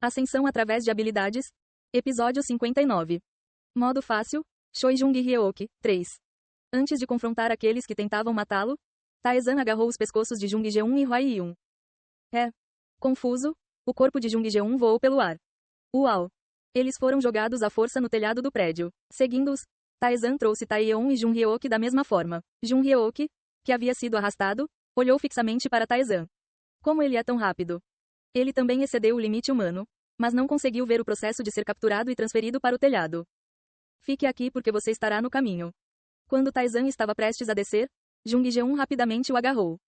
Ascensão através de habilidades. Episódio 59. Modo fácil. Shoijung Ryoki, 3. Antes de confrontar aqueles que tentavam matá-lo, Taezan agarrou os pescoços de Jung Ge-un e Huai-Yun. Confuso, o corpo de Jung Ge-un voou pelo ar. Uau! Eles foram jogados à força no telhado do prédio. Seguindo-os, Taezan trouxe Taeyeon e Jun Ryoki da mesma forma. Jun Ryoki, que havia sido arrastado, olhou fixamente para Taezan. Como ele é tão rápido? Ele também excedeu o limite humano, mas não conseguiu ver o processo de ser capturado e transferido para o telhado. Fique aqui porque você estará no caminho. Quando Taezan estava prestes a descer, Jung Ge-un rapidamente o agarrou.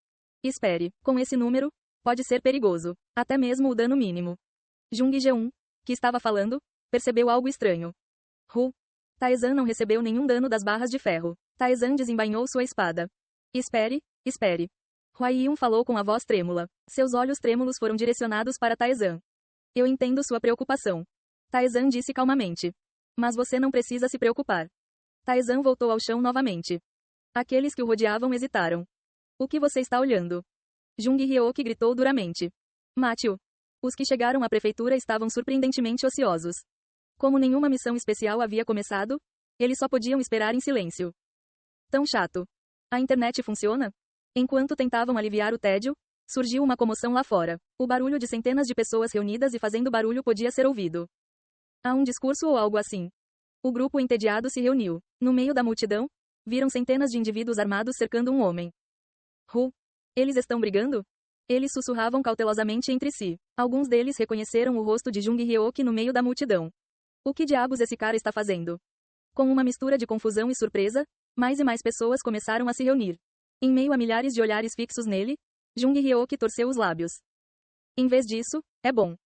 Espere, com esse número, pode ser perigoso, até mesmo o dano mínimo. Jung Ge-un, que estava falando, percebeu algo estranho. Taezan não recebeu nenhum dano das barras de ferro. Taezan desembainhou sua espada. Espere. Huai-Yun falou com a voz trêmula. Seus olhos trêmulos foram direcionados para Taezan. Eu entendo sua preocupação. Taezan disse calmamente. Mas você não precisa se preocupar. Taezan voltou ao chão novamente. Aqueles que o rodeavam hesitaram. O que você está olhando? Jung Ryoki gritou duramente. Mate-o. Os que chegaram à prefeitura estavam surpreendentemente ociosos. Como nenhuma missão especial havia começado, eles só podiam esperar em silêncio. Tão chato. A internet funciona? Enquanto tentavam aliviar o tédio, surgiu uma comoção lá fora. O barulho de centenas de pessoas reunidas e fazendo barulho podia ser ouvido. Há um discurso ou algo assim. O grupo entediado se reuniu. No meio da multidão, viram centenas de indivíduos armados cercando um homem. Eles estão brigando? Eles sussurravam cautelosamente entre si. Alguns deles reconheceram o rosto de Jung Ryoki no meio da multidão. O que diabos esse cara está fazendo? Com uma mistura de confusão e surpresa, mais e mais pessoas começaram a se reunir. Em meio a milhares de olhares fixos nele, Jung Ryoki torceu os lábios. Em vez disso, é bom.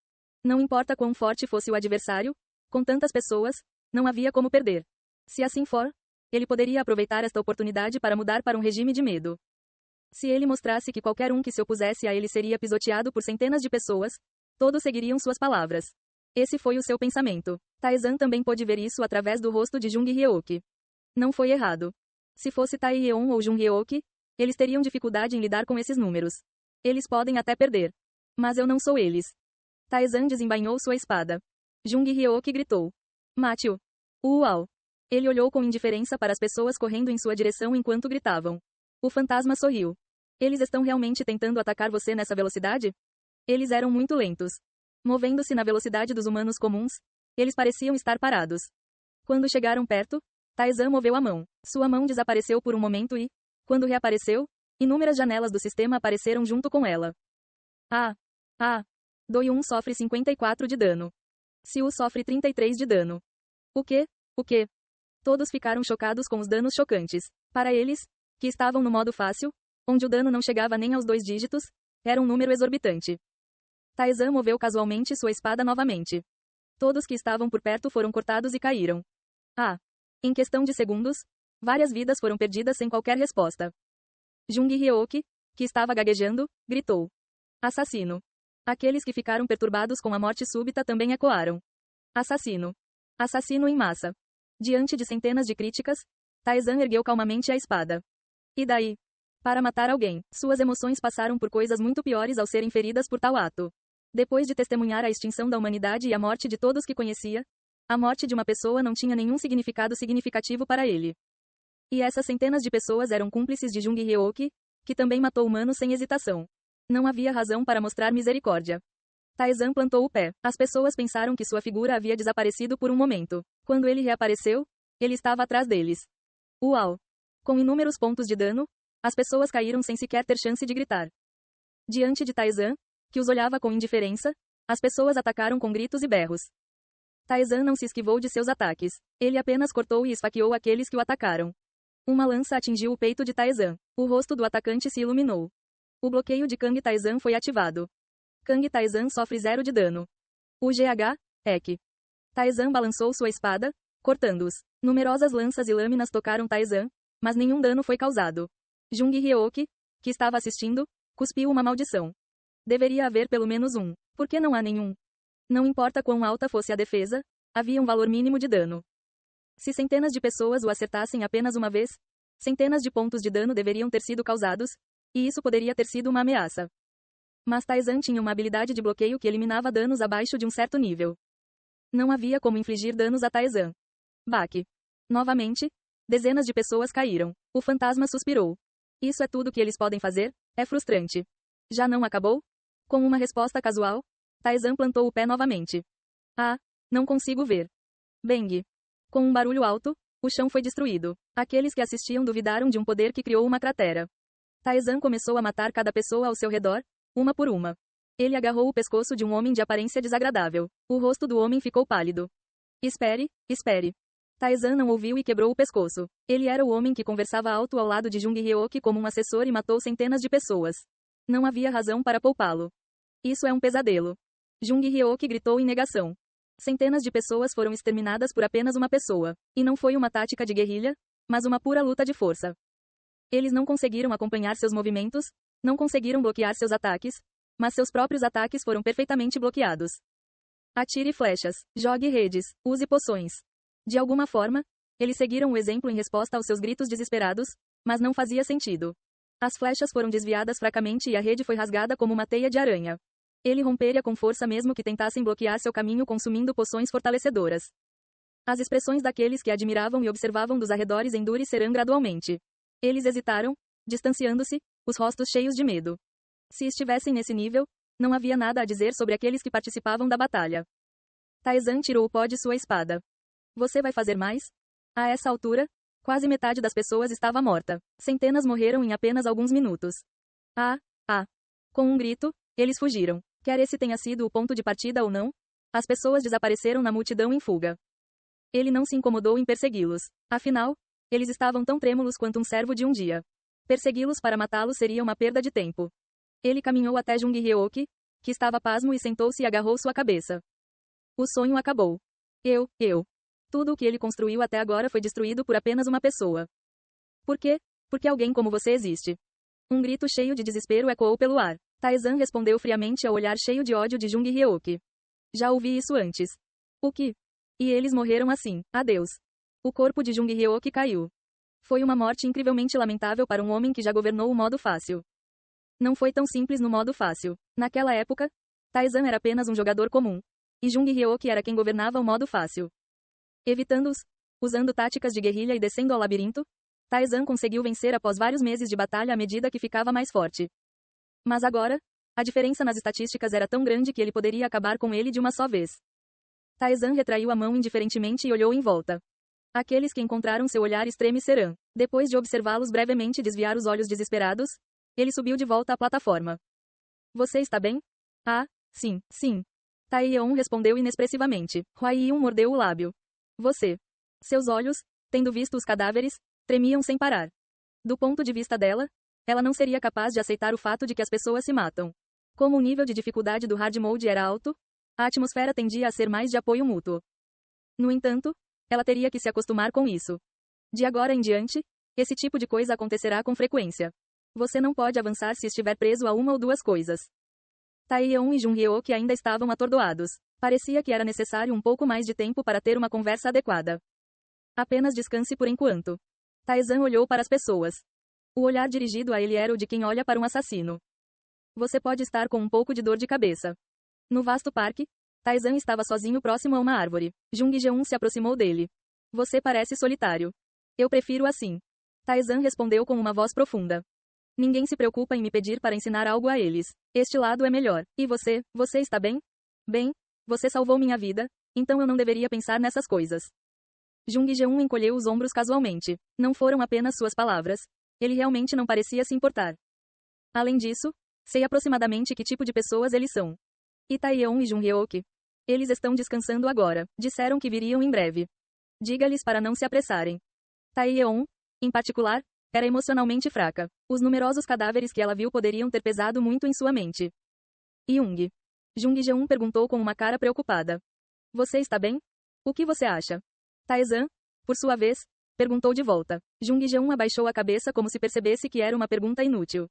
Não importa quão forte fosse o adversário, com tantas pessoas, não havia como perder. Se assim for, ele poderia aproveitar esta oportunidade para mudar para um regime de medo. Se ele mostrasse que qualquer um que se opusesse a ele seria pisoteado por centenas de pessoas, todos seguiriam suas palavras. Esse foi o seu pensamento. Taezan também pôde ver isso através do rosto de Jung Ryoki. Não foi errado. Se fosse Taeyeon ou Jung Ryoki, eles teriam dificuldade em lidar com esses números. Eles podem até perder. Mas eu não sou eles. Taezan desembainhou sua espada. Jung Ryoki gritou. Mate-o. Uau! Ele olhou com indiferença para as pessoas correndo em sua direção enquanto gritavam. O fantasma sorriu. Eles estão realmente tentando atacar você nessa velocidade? Eles eram muito lentos. Movendo-se na velocidade dos humanos comuns, eles pareciam estar parados. Quando chegaram perto, Taezan moveu a mão. Sua mão desapareceu por um momento e, quando reapareceu, inúmeras janelas do sistema apareceram junto com ela. Do-1 sofre 54 de dano. Siu sofre 33 de dano. O quê? Todos ficaram chocados com os danos chocantes. Para eles, que estavam no modo fácil, onde o dano não chegava nem aos 2 dígitos, era um número exorbitante. Taezan moveu casualmente sua espada novamente. Todos que estavam por perto foram cortados e caíram. Em questão de segundos, várias vidas foram perdidas sem qualquer resposta. Jung Ryoki, que estava gaguejando, gritou. Assassino. Aqueles que ficaram perturbados com a morte súbita também ecoaram. Assassino. Assassino em massa. Diante de centenas de críticas, Taezan ergueu calmamente a espada. E daí? Para matar alguém, suas emoções passaram por coisas muito piores ao serem feridas por tal ato. Depois de testemunhar a extinção da humanidade e a morte de todos que conhecia, a morte de uma pessoa não tinha nenhum significado significativo para ele. E essas centenas de pessoas eram cúmplices de Jung Ryoki, que também matou humanos sem hesitação. Não havia razão para mostrar misericórdia. Taezan plantou o pé. As pessoas pensaram que sua figura havia desaparecido por um momento. Quando ele reapareceu, ele estava atrás deles. Uau! Com inúmeros pontos de dano, as pessoas caíram sem sequer ter chance de gritar. Diante de Taezan, que os olhava com indiferença, as pessoas atacaram com gritos e berros. Taezan não se esquivou de seus ataques. Ele apenas cortou e esfaqueou aqueles que o atacaram. Uma lança atingiu o peito de Taezan. O rosto do atacante se iluminou. O bloqueio de Kang Taezan foi ativado. Kang Taezan sofre 0 de dano. O GH, EK. Taezan balançou sua espada, cortando-os. Numerosas lanças e lâminas tocaram Taezan, mas nenhum dano foi causado. Jung Ryoki, que estava assistindo, cuspiu uma maldição. Deveria haver pelo menos um. Por que não há nenhum? Não importa quão alta fosse a defesa, havia um valor mínimo de dano. Se centenas de pessoas o acertassem apenas uma vez, centenas de pontos de dano deveriam ter sido causados, e isso poderia ter sido uma ameaça. Mas Taizan tinha uma habilidade de bloqueio que eliminava danos abaixo de um certo nível. Não havia como infligir danos a Taizan. Baque. Novamente, dezenas de pessoas caíram. O fantasma suspirou. Isso é tudo que eles podem fazer? É frustrante. Já não acabou? Com uma resposta casual, Taizan plantou o pé novamente. Ah, não consigo ver. Bang. Com um barulho alto, o chão foi destruído. Aqueles que assistiam duvidaram de um poder que criou uma cratera. Taizan começou a matar cada pessoa ao seu redor, uma por uma. Ele agarrou o pescoço de um homem de aparência desagradável. O rosto do homem ficou pálido. Espere, espere. Taizan não ouviu e quebrou o pescoço. Ele era o homem que conversava alto ao lado de Jung Hyeok como um assessor e matou centenas de pessoas. Não havia razão para poupá-lo. Isso é um pesadelo. Jung Hyeok gritou em negação. Centenas de pessoas foram exterminadas por apenas uma pessoa. E não foi uma tática de guerrilha, mas uma pura luta de força. Eles não conseguiram acompanhar seus movimentos, não conseguiram bloquear seus ataques, mas seus próprios ataques foram perfeitamente bloqueados. Atire flechas, jogue redes, use poções. De alguma forma, eles seguiram o exemplo em resposta aos seus gritos desesperados, mas não fazia sentido. As flechas foram desviadas fracamente e a rede foi rasgada como uma teia de aranha. Ele romperia com força mesmo que tentassem bloquear seu caminho consumindo poções fortalecedoras. As expressões daqueles que admiravam e observavam dos arredores endurecerão gradualmente. Eles hesitaram, distanciando-se, os rostos cheios de medo. Se estivessem nesse nível, não havia nada a dizer sobre aqueles que participavam da batalha. Taizan tirou o pó de sua espada. Você vai fazer mais? A essa altura, quase metade das pessoas estava morta. Centenas morreram em apenas alguns minutos. Ah! Com um grito, eles fugiram. Quer esse tenha sido o ponto de partida ou não, as pessoas desapareceram na multidão em fuga. Ele não se incomodou em persegui-los. Afinal, eles estavam tão trêmulos quanto um cervo de um dia. Persegui-los para matá-los seria uma perda de tempo. Ele caminhou até Jung Hyeok, que estava pasmo e sentou-se e agarrou sua cabeça. O sonho acabou. Tudo o que ele construiu até agora foi destruído por apenas uma pessoa. Por quê? Porque alguém como você existe. Um grito cheio de desespero ecoou pelo ar. Taizan respondeu friamente ao olhar cheio de ódio de Jung Hyeok. Já ouvi isso antes. O que? E eles morreram assim. Adeus. O corpo de Jung Hyeok caiu. Foi uma morte incrivelmente lamentável para um homem que já governou o modo fácil. Não foi tão simples no modo fácil. Naquela época, Taizan era apenas um jogador comum. E Jung Hyeok era quem governava o modo fácil. Evitando-os, usando táticas de guerrilha e descendo ao labirinto, Taizan conseguiu vencer após vários meses de batalha à medida que ficava mais forte. Mas agora, a diferença nas estatísticas era tão grande que ele poderia acabar com ele de uma só vez. Taizan retraiu a mão indiferentemente e olhou em volta. Aqueles que encontraram seu olhar estremecerão. Depois de observá-los brevemente e desviar os olhos desesperados, ele subiu de volta à plataforma. Você está bem? Ah, sim. Taeyeon respondeu inexpressivamente. Hwaiyun mordeu o lábio. Você. Seus olhos, tendo visto os cadáveres, tremiam sem parar. Do ponto de vista dela, ela não seria capaz de aceitar o fato de que as pessoas se matam. Como o nível de dificuldade do hard mode era alto, a atmosfera tendia a ser mais de apoio mútuo. No entanto, ela teria que se acostumar com isso. De agora em diante, esse tipo de coisa acontecerá com frequência. Você não pode avançar se estiver preso a uma ou duas coisas. Taeyeon e Jung Hyeok ainda estavam atordoados. Parecia que era necessário um pouco mais de tempo para ter uma conversa adequada. Apenas descanse por enquanto. Taizan olhou para as pessoas. O olhar dirigido a ele era o de quem olha para um assassino. Você pode estar com um pouco de dor de cabeça. No vasto parque, Taizan estava sozinho próximo a uma árvore. Jung Jeon se aproximou dele. Você parece solitário. Eu prefiro assim. Taizan respondeu com uma voz profunda. Ninguém se preocupa em me pedir para ensinar algo a eles. Este lado é melhor. E você está bem? Bem, você salvou minha vida, então eu não deveria pensar nessas coisas. Jung Jeon encolheu os ombros casualmente. Não foram apenas suas palavras. Ele realmente não parecia se importar. Além disso, sei aproximadamente que tipo de pessoas eles são. E Taeyeon e Jung Hyeok? Eles estão descansando agora. Disseram que viriam em breve. Diga-lhes para não se apressarem. Taeyeon, em particular, era emocionalmente fraca. Os numerosos cadáveres que ela viu poderiam ter pesado muito em sua mente. Jung Jeon perguntou com uma cara preocupada. Você está bem? O que você acha? Taizan, por sua vez, perguntou de volta. Jung Jeon abaixou a cabeça como se percebesse que era uma pergunta inútil.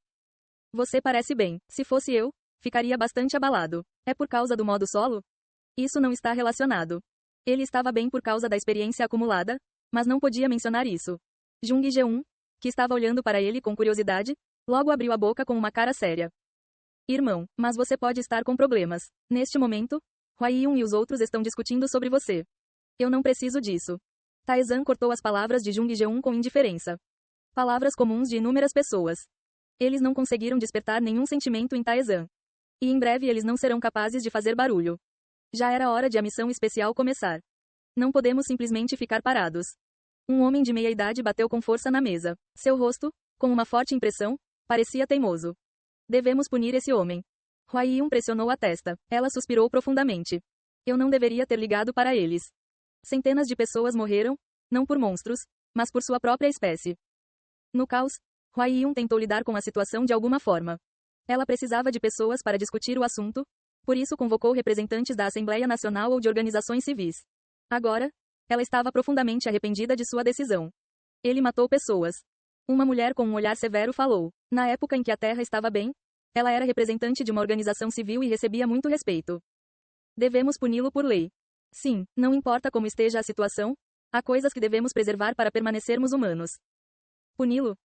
Você parece bem. Se fosse eu, ficaria bastante abalado. É por causa do modo solo? Isso não está relacionado. Ele estava bem por causa da experiência acumulada, mas não podia mencionar isso. Jung Jeon, que estava olhando para ele com curiosidade, logo abriu a boca com uma cara séria. Irmão, mas você pode estar com problemas. Neste momento, Huai-Yun e os outros estão discutindo sobre você. Eu não preciso disso. Taizan cortou as palavras de Jung Jae-un com indiferença. Palavras comuns de inúmeras pessoas. Eles não conseguiram despertar nenhum sentimento em Taizan. E em breve eles não serão capazes de fazer barulho. Já era hora de a missão especial começar. Não podemos simplesmente ficar parados. Um homem de meia idade bateu com força na mesa. Seu rosto, com uma forte impressão, parecia teimoso. Devemos punir esse homem. Huai-Yun pressionou a testa. Ela suspirou profundamente. Eu não deveria ter ligado para eles. Centenas de pessoas morreram, não por monstros, mas por sua própria espécie. No caos, Huai-Yun tentou lidar com a situação de alguma forma. Ela precisava de pessoas para discutir o assunto, por isso convocou representantes da Assembleia Nacional ou de organizações civis. Agora, ela estava profundamente arrependida de sua decisão. Ele matou pessoas. Uma mulher com um olhar severo falou. Na época em que a Terra estava bem, ela era representante de uma organização civil e recebia muito respeito. Devemos puni-lo por lei. Sim, não importa como esteja a situação, há coisas que devemos preservar para permanecermos humanos. Puni-lo?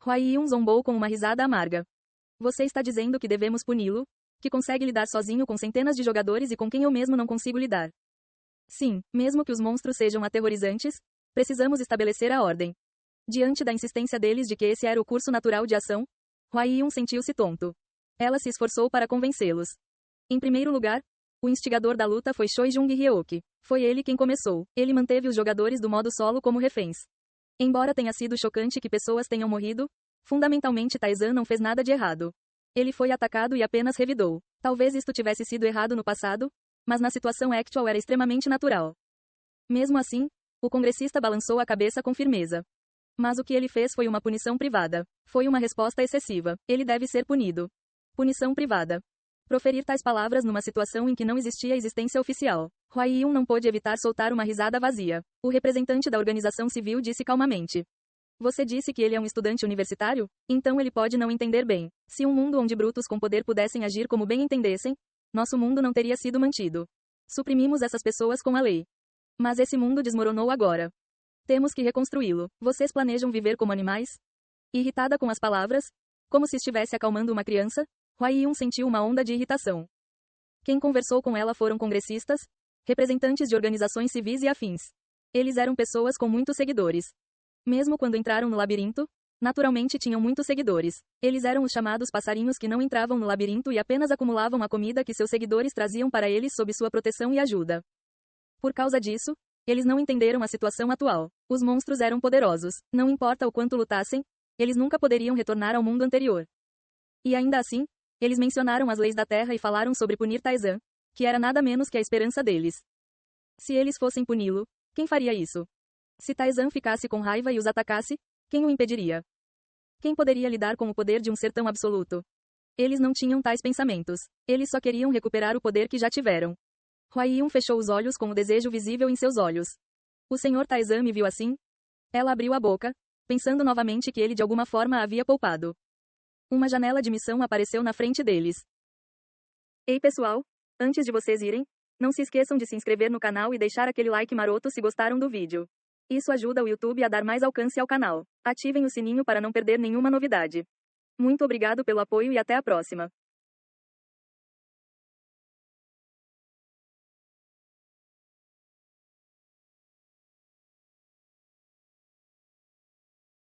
Huai-Yun zombou com uma risada amarga. Você está dizendo que devemos puni-lo, que consegue lidar sozinho com centenas de jogadores e com quem eu mesmo não consigo lidar. Sim, mesmo que os monstros sejam aterrorizantes, precisamos estabelecer a ordem. Diante da insistência deles de que esse era o curso natural de ação, Huai-Yun sentiu-se tonto. Ela se esforçou para convencê-los. Em primeiro lugar, o instigador da luta foi Choi Jung-hyeok. Foi ele quem começou. Ele manteve os jogadores do modo solo como reféns. Embora tenha sido chocante que pessoas tenham morrido, fundamentalmente Taizan não fez nada de errado. Ele foi atacado e apenas revidou. Talvez isto tivesse sido errado no passado, mas na situação actual era extremamente natural. Mesmo assim, o congressista balançou a cabeça com firmeza. Mas o que ele fez foi uma punição privada. Foi uma resposta excessiva. Ele deve ser punido. Punição privada. Proferir tais palavras numa situação em que não existia existência oficial. Huai-Yun não pôde evitar soltar uma risada vazia. O representante da organização civil disse calmamente. Você disse que ele é um estudante universitário? Então ele pode não entender bem. Se um mundo onde brutos com poder pudessem agir como bem entendessem, nosso mundo não teria sido mantido. Suprimimos essas pessoas com a lei. Mas esse mundo desmoronou agora. Temos que reconstruí-lo. Vocês planejam viver como animais? Irritada com as palavras, como se estivesse acalmando uma criança, Huai-Yun sentiu uma onda de irritação. Quem conversou com ela foram congressistas, representantes de organizações civis e afins. Eles eram pessoas com muitos seguidores. Mesmo quando entraram no labirinto, naturalmente tinham muitos seguidores. Eles eram os chamados passarinhos que não entravam no labirinto e apenas acumulavam a comida que seus seguidores traziam para eles sob sua proteção e ajuda. Por causa disso, eles não entenderam a situação atual. Os monstros eram poderosos. Não importa o quanto lutassem, eles nunca poderiam retornar ao mundo anterior. E ainda assim, eles mencionaram as leis da Terra e falaram sobre punir Taizan, que era nada menos que a esperança deles. Se eles fossem puni-lo, quem faria isso? Se Taizan ficasse com raiva e os atacasse, quem o impediria? Quem poderia lidar com o poder de um ser tão absoluto? Eles não tinham tais pensamentos. Eles só queriam recuperar o poder que já tiveram. Huai-Yun fechou os olhos com o desejo visível em seus olhos. O Sr. Taizan me viu assim? Ela abriu a boca, pensando novamente que ele de alguma forma a havia poupado. Uma janela de missão apareceu na frente deles. Ei pessoal, antes de vocês irem, não se esqueçam de se inscrever no canal e deixar aquele like maroto se gostaram do vídeo. Isso ajuda o YouTube a dar mais alcance ao canal. Ativem o sininho para não perder nenhuma novidade. Muito obrigado pelo apoio e até a próxima.